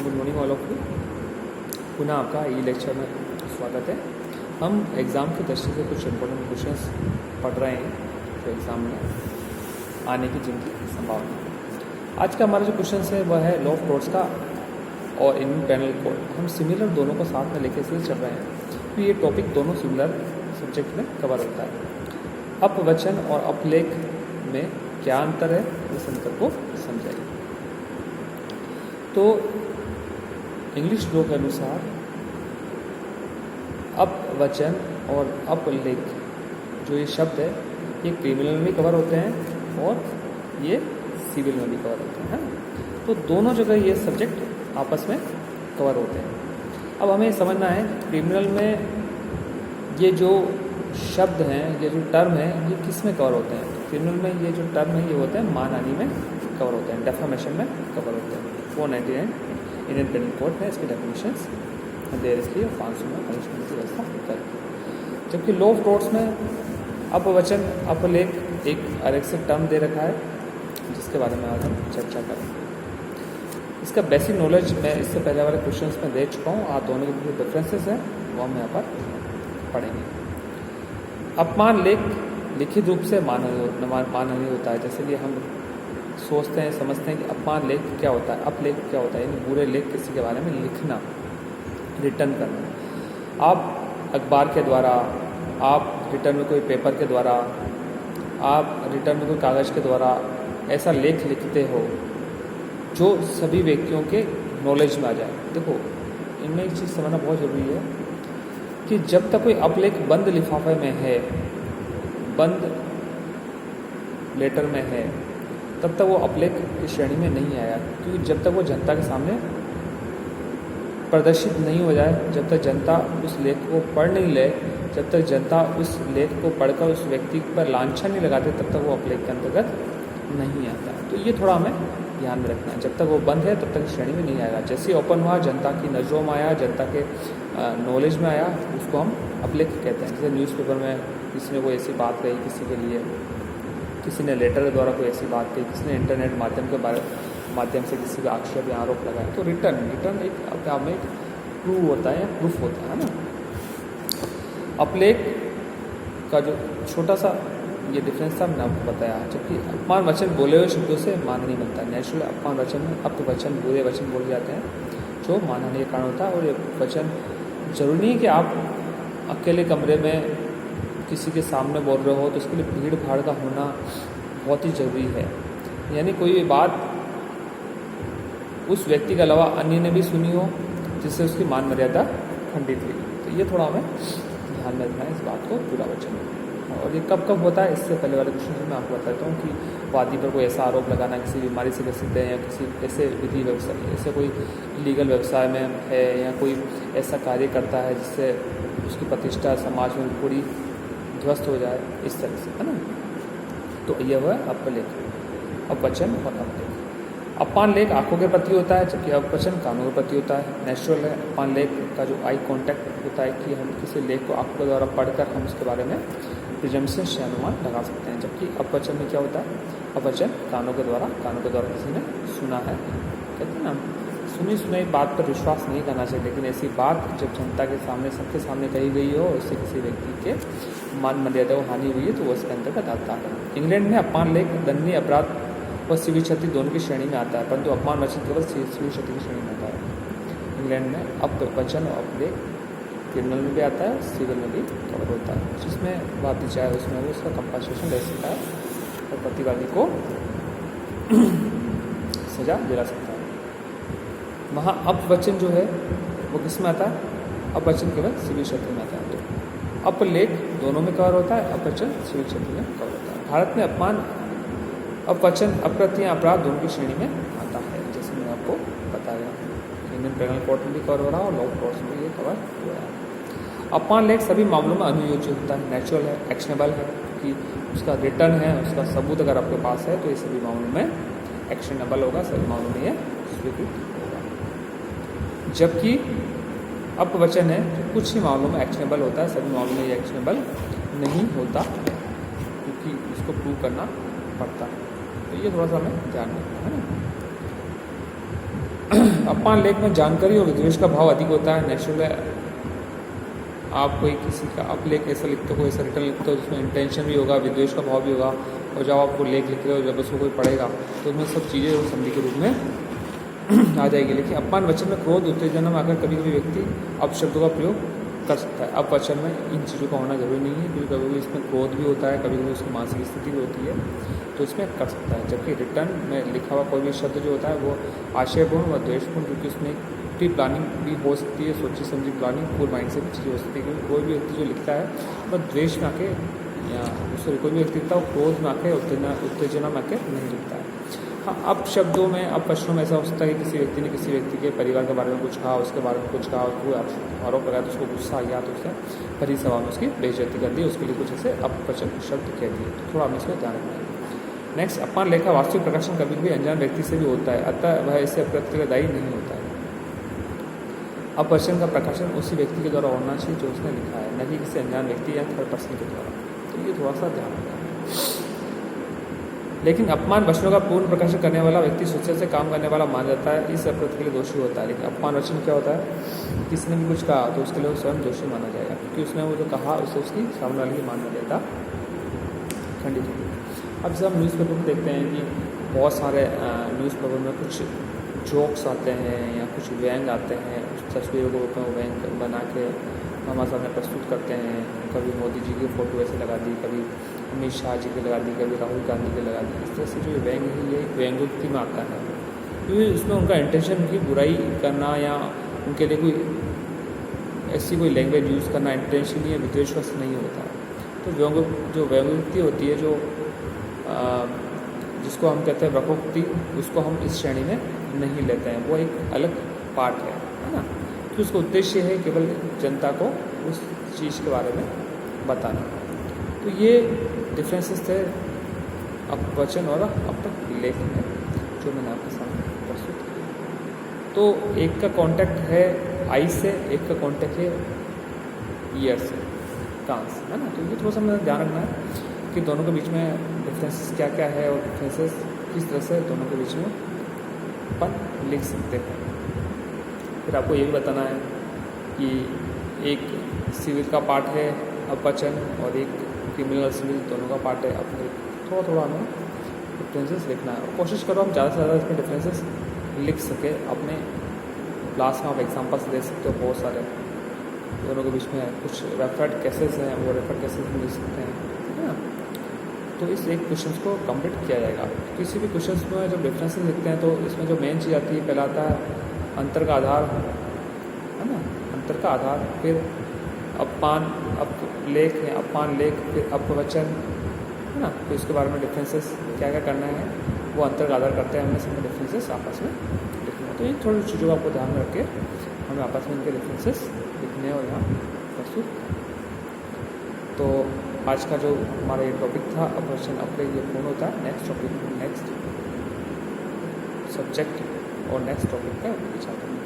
Good morning all of you. पुनः आपका ई lecture में स्वागत है। हम एग्ज़ाम की दृष्टि से कुछ इम्पोर्टेंट क्वेश्चंस पढ़ रहे हैं जो एग्ज़ाम में आने की जिनकी संभावना है। आज का हमारा जो क्वेश्चन है वह है लॉ ऑफ टॉर्ट्स का और इंडियन पेनल कोड। हम सिमिलर दोनों को साथ में लेके इसलिए चल रहे हैं तो ये टॉपिक दोनों सिमिलर सब्जेक्ट में कवर होता है। अपवचन और अपलेख में क्या अंतर है, इस अंतर को समझाइए। तो इंग्लिश लॉ के अनुसार अपवचन और अपलेख जो ये शब्द है ये क्रिमिनल में भी कवर होते हैं और ये सिविल में भी कवर होते हैं, है। तो दोनों जगह ये सब्जेक्ट आपस में कवर होते हैं। अब हमें समझना है क्रिमिनल में ये जो शब्द हैं, ये जो टर्म है, ये किस में कवर होते हैं। क्रिमिनल में ये जो टर्म है ये होते हैं मानहानि में कवर होते हैं, डेफामेशन में कवर होते हैं। 499 इंडियन पेनल कोड में इसके डेफिनेशंस दे रखी है, 500 में पनिशमेंट की व्यवस्था कर। जबकि लॉ ऑफ टॉर्ट्स में अपवचन अपलेख एक अलग से टर्म दे रखा है जिसके बारे में आज हम चर्चा करेंगे। इसका बेसिक नॉलेज मैं इससे पहले वाले क्वेश्चंस में दे चुका हूँ। आप दोनों के जो डिफरेंसेस हैं वो हम यहाँ पर पढ़ेंगे। अपमान लेख लिखित रूप से मानहानि होता है। जैसे कि हम सोचते हैं समझते हैं कि अपमान लेख क्या होता है, अपलेख क्या होता है, यानी बुरे लेख किसी के बारे में लिखना, रिटर्न करना। आप अखबार के द्वारा, आप रिटर्न में कोई पेपर के द्वारा, आप रिटर्न में कोई कागज़ के द्वारा ऐसा लेख लिखते हो जो सभी व्यक्तियों के नॉलेज में आ जाए। देखो, इनमें एक चीज़ समझना बहुत ज़रूरी है कि जब तक कोई अपलेख बंद लिफाफे में है, बंद लेटर में है, तब तक वो अपलेख की श्रेणी में नहीं आया। क्योंकि जब तक वो जनता के सामने प्रदर्शित नहीं हो जाए, जब तक जनता उस लेख को पढ़ नहीं ले, जब तक जनता उस लेख को पढ़कर उस व्यक्ति पर लांछन नहीं लगाते, तब तक वो अपलेख के अंतर्गत नहीं आता। तो ये थोड़ा हमें ध्यान में रखना है। जब तक वो बंद है तब तक श्रेणी में नहीं आएगा। जैसे ओपन हुआ, जनता की नज़रों में आया, जनता के नॉलेज में आया, उसको हम अपलेख कहते हैं। जैसे न्यूज़पेपर में किसी ने कोई ऐसी बात कही किसी के लिए, किसी ने लेटर के द्वारा कोई ऐसी बात कही, किसी ने इंटरनेट माध्यम से किसी का आक्षेप या आरोप लगाया, तो रिटर्न एक अपने आप में एक प्रूव होता है या प्रूफ होता है ना। अपलेख का जो छोटा सा ये डिफरेंस था मैंने आपको बताया। जबकि अपमान वचन बोले हुए शब्दों से मानहानि बनता है। नेचुरल अपमान वचन में अपवचन बुरे वचन बोले जाते हैं जो मानहानि के कारण होता है। और ये वचन जरूरी नहीं है कि आप अकेले कमरे में किसी के सामने बोल रहे हो तो उसके लिए भीड़ भाड़ का होना बहुत ही ज़रूरी है। यानी कोई भी बात उस व्यक्ति के अलावा अन्य ने भी सुनी हो जिससे उसकी मान मर्यादा खंडित हुई, तो ये थोड़ा हमें ध्यान में रखना है इस बात को, पूरा वचन। और ये कब कब होता है, इससे पहले वाले क्वेश्चन में मैं आपको बताता हूँ कि वादी पर कोई ऐसा आरोप लगाना किसी बीमारी से ग्रसित है या किसी ऐसे विधि व्यवसाय, ऐसे कोई लीगल व्यवसाय में है या कोई ऐसा कार्य करता है जिससे उसकी प्रतिष्ठा समाज में पूरी ध्वस्त हो जाए, इस तरह से, है ना। तो यह हुआ अपलेख, अपवचन और अपलेख। अपमान लेख आंखों के प्रति होता है जबकि अपवचन कानों के प्रति होता है। नेचुरल है अपमान लेख का जो आई कांटेक्ट होता है कि हम किसी लेख को आंखों के द्वारा पढ़कर हम उसके बारे में प्रिजम्पशन से अनुमान लगा सकते हैं। जबकि अपवचन में क्या होता है, अपवचन कानों के द्वारा किसी ने सुना है। कहते हैं ना, सुनी सुनाई बात पर विश्वास नहीं करना चाहिए, लेकिन ऐसी बात जब जनता के सामने सबके सामने कही गई हो और उससे किसी व्यक्ति के मान मर्यादा को हानि हुई है तो वो इसके अंतर्गत आता है। इंग्लैंड में अपमान लेख दंडनीय अपराध और सिविल क्षति दोनों की श्रेणी में आता है, परंतु अपमान वचन केवल सिविल क्षति की श्रेणी में आता है। इंग्लैंड में अपवचन और अपलेख क्रिमिनल में भी आता है, सिविल में भी कवर होता है। जिसमें बात चाहे उसमें वो उसका कंपनसेशन ले सकता है और प्रतिवादी को सजा दिला सकता है। वहाँ अपवचन जो है वो किस में आता है, अपवचन केवल सिविल क्षति में आता है। तो अपलेख दोनों में कवर होता है, अपवचन सिविल क्षति में कवर होता है। भारत में अपमान, अपवचन, अपकृत्य या अपराध दोनों की श्रेणी में आता है, जैसे मैंने आपको बताया। इंडियन पेनल कोड में भी कवर हो रहा है और लॉ ऑफ टॉर्ट्स में ये कवर हो रहा है। अपमान लेख सभी मामलों में अनुयोज्य होता है, नेचुरल है, एक्शनेबल है, कि उसका रिटर्न है, उसका सबूत अगर आपके पास है तो ये सभी मामलों में एक्शनेबल होगा, सभी मामलों में ये स्वीकृत होगा। जबकि अपवचन है तो कुछ ही मामलों में एक्शनेबल होता है, सभी मामलों में ये एक्शनेबल नहीं होता क्योंकि उसको प्रूव करना पड़ता है। तो ये थोड़ा सा हमें ध्यान रखना है ना। अपमान लेख में जानकारी और विद्वेष का भाव अधिक होता है। नेचुरल है, आप कोई किसी का आप लेख ऐसा लिखते हो, ऐसा रिटर्न लिखते हो जिसमें इंटेंशन भी होगा, विद्वेष का भाव भी होगा, और जब आप वो लेख लिख रहे हो, जब उसको कोई पढ़ेगा तो उसमें सब चीज़ें वो संधि के रूप में आ जाएगी। लेकिन अपमान वचन में क्रोध उत्तेजना में आकर कभी कभी व्यक्ति अपशब्दों का प्रयोग कर सकता है। अब वचन में इन चीज़ों का होना जरूरी नहीं है, क्योंकि कभी कभी इसमें क्रोध भी होता है, कभी कभी उसकी मानसिक स्थिति भी होती है, तो इसमें कर सकता है। जबकि रिटर्न में लिखा हुआ कोई भी शब्द जो होता है वो आशयपूर्ण व द्वेषपूर्ण, क्योंकि उसमें प्री प्लानिंग भी हो सकती है, सोची समझी प्लानिंग, पूर्ण माइंड से भी चीज़ें हो सकती है। क्योंकि कोई भी व्यक्ति जो लिखता है वह द्वेष में आके या सॉरी कोई भी व्यक्ति लिखता है वो क्रोध में आके उत्तेजना में आके नहीं लिखता है। हाँ, अब शब्दों में अब प्रश्नों में ऐसा हो सकता है कि किसी व्यक्ति ने किसी व्यक्ति के परिवार के बारे में कुछ कहा, उसके बारे में कुछ कहा, उसको आरोप लगाया तो उसको गुस्सा आ गया, तो उसने भरी सभा में उसकी बेइज्जती कर दी, उसके लिए कुछ ऐसे अपवचन शब्द कह दिए। तो थोड़ा हमें इसमें ध्यान रखना है। नेक्स्ट, अपमान लेख का वास्तविक प्रकाशन कभी भी अनजान व्यक्ति से भी होता है, अतः वह इससे अपराध के लिए दायी नहीं होता है। अपवचन का प्रकाशन उसी व्यक्ति के द्वारा होना चाहिए जो उसने लिखा है, न कि किसी अनजान व्यक्ति या थर्ड पर्सन के द्वारा। तो ये थोड़ा सा ध्यान रखना है। लेकिन अपमान वचनों का पूर्ण प्रकाशन करने वाला व्यक्ति सुचय से काम करने वाला मान जाता है, इस अपराध के लिए दोषी होता है। लेकिन अपमान वचन क्या होता है, किसी ने भी कुछ कहा तो उसके लिए वो स्वयं दोषी माना जाएगा, क्योंकि उसने वो जो कहा उससे उसकी सामने वाले की मानना देता खंडित होगी। अब जब हम न्यूज़पेपर में देखते हैं कि बहुत सारे न्यूज़पेपर में कुछ जोक्स आते हैं या कुछ व्यंग आते हैं, उस तस्वीरों को व्यंग बना के हमारे सामने प्रस्तुत करते हैं। कभी मोदी जी की फ़ोटो ऐसे लगा दी, कभी अमित शाह जी की लगा दी, कभी राहुल गांधी की लगा दी। इस तरह से जो व्यंग है ये व्यंगोक्ति में आता है, क्योंकि उसमें उनका इंटेंशन उनकी बुराई करना या उनके लिए कोई ऐसी कोई लैंग्वेज यूज़ करना इंटेंशनली या विद्वेषवश नहीं होता है। तो जो व्यंगोक्ति होती है, जो जिसको हम कहते हैं वक्रोक्ति, उसको हम इस श्रेणी में नहीं लेते हैं, वो एक अलग पार्ट है ना। तो उसका उद्देश्य है केवल जनता को उस चीज़ के बारे में बताना। तो ये डिफरेंसेस थे अपवचन और अपलेख में जो मैंने आपके सामने प्रस्तुत किया। तो एक का कॉन्टैक्ट है आई से, एक का कॉन्टैक्ट है ईयर से, कान से, है ना। तो ये थोड़ा सा हमें ध्यान रखना है कि दोनों के बीच में डिफरेंसेस क्या क्या है और डिफरेंसेस किस तरह से दोनों के बीच में अपन लिख सकते हैं। फिर आपको ये भी बताना है कि एक सिविल का पार्ट है अपवचन और एक क्रिमिनल सिविल, दोनों का पार्ट है अपलेख। थोड़ा थोड़ा हमें डिफरेंसेस लिखना है और कोशिश करो हम ज़्यादा से ज़्यादा इसमें डिफरेंसेस लिख सके। अपने क्लास में आप एग्जाम्पल्स दे सकते हो बहुत सारे, दोनों के बीच में कुछ रेफर्ड केसेस हैं, वो रेफर्ड केसेस लिख सकते हैं, है ना। तो इस एक क्वेश्चन को कंप्लीट किया जाएगा। किसी भी क्वेश्चन में जब डिफरेंसेस लिखते हैं तो इसमें जो मेन चीज़ आती है, पहला आता है अंतर का आधार, है ना, अंतर का आधार, फिर अपमान अपलेख है, अपमान लेख, फिर अपवचन, है ना। तो इसके बारे में डिफरेंसेस क्या क्या करना है वो अंतर का आधार करते हैं, हमने सब डिफरेंसेस आपस में लिखना है। तो ये थोड़ी चीज़ों को आपको ध्यान रख के हमें आपस में इनके डिफरेंसेस लिखने और यहाँ प्रस्तुत। तो आज का जो हमारा ये टॉपिक था अपवचन अपलेख, ये पूर्ण होता है। नेक्स्ट टॉपिक, नेक्स्ट सब्जेक्ट और नेक्स्ट टॉपिक का विचार करेंगे।